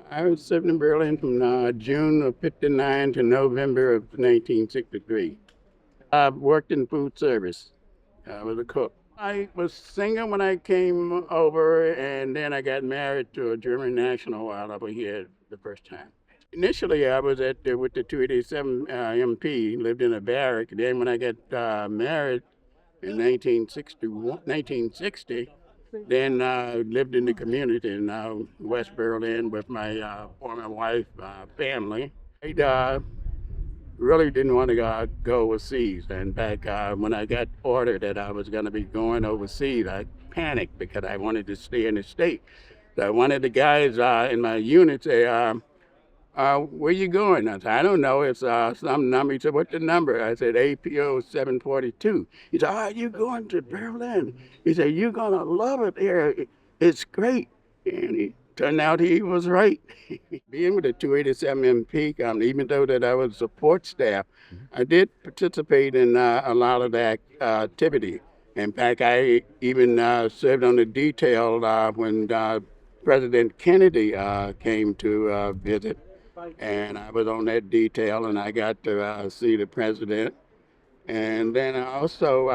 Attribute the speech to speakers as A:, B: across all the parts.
A: I was serving in Berlin from June of '59 to November of 1963. I worked in food service. I was a cook. I was single when I came over, and then I got married to a German national while I was here the first time. Initially, I was with the 287 MP, lived in a barrack. Then when I got married in 1960, then lived in the community in West Berlin with my former wife family. I really didn't want to go overseas. And back when I got ordered that I was going to be going overseas, I panicked because I wanted to stay in the state. So one of the guys in my unit said, where you going? I said, I don't know. It's some number. He said, what's the number? I said, APO 742. He said, you going to Berlin? He said, you're going to love it there. It's great. And he turned out he was right. Being with the 287 MP company, even though that I was support staff, I did participate in a lot of that activity. In fact, I even served on the detail when President Kennedy came to visit, and I was on that detail, and I got to see the president. And then also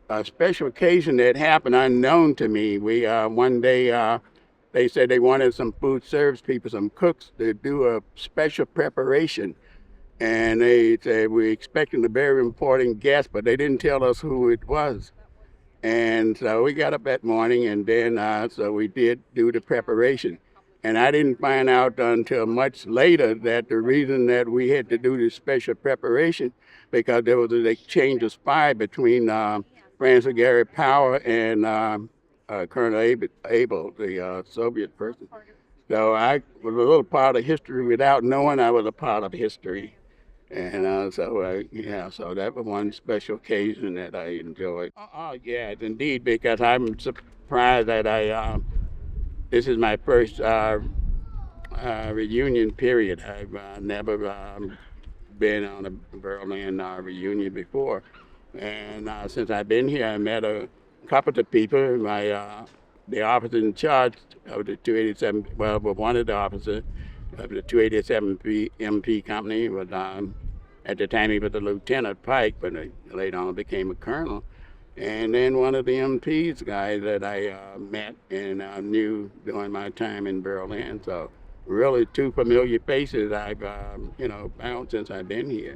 A: a special occasion that happened unknown to me. We one day they said they wanted some food service people, some cooks, to do a special preparation. And they said we're expecting a very important guest, but they didn't tell us who it was. And so we got up that morning, and then so we did do the preparation. And I didn't find out until much later that the reason that we had to do this special preparation because there was an exchange of spy between Francis Gary Power and Colonel Abel, the Soviet person. So I was a little part of history without knowing I was a part of history. And yeah, so that was one special occasion that I enjoyed. Yes, indeed, because I'm surprised that this is my first reunion period. I've never been on a Berlin reunion before. And since I've been here, I met a couple of people. The officer in charge of the 287, well, one of the officers of the 287 MP company was, at the time he was a lieutenant Pike, but later on became a colonel. And then one of the MPs guys that I met and knew during my time in Berlin. So really two familiar faces I've, found since I've been here.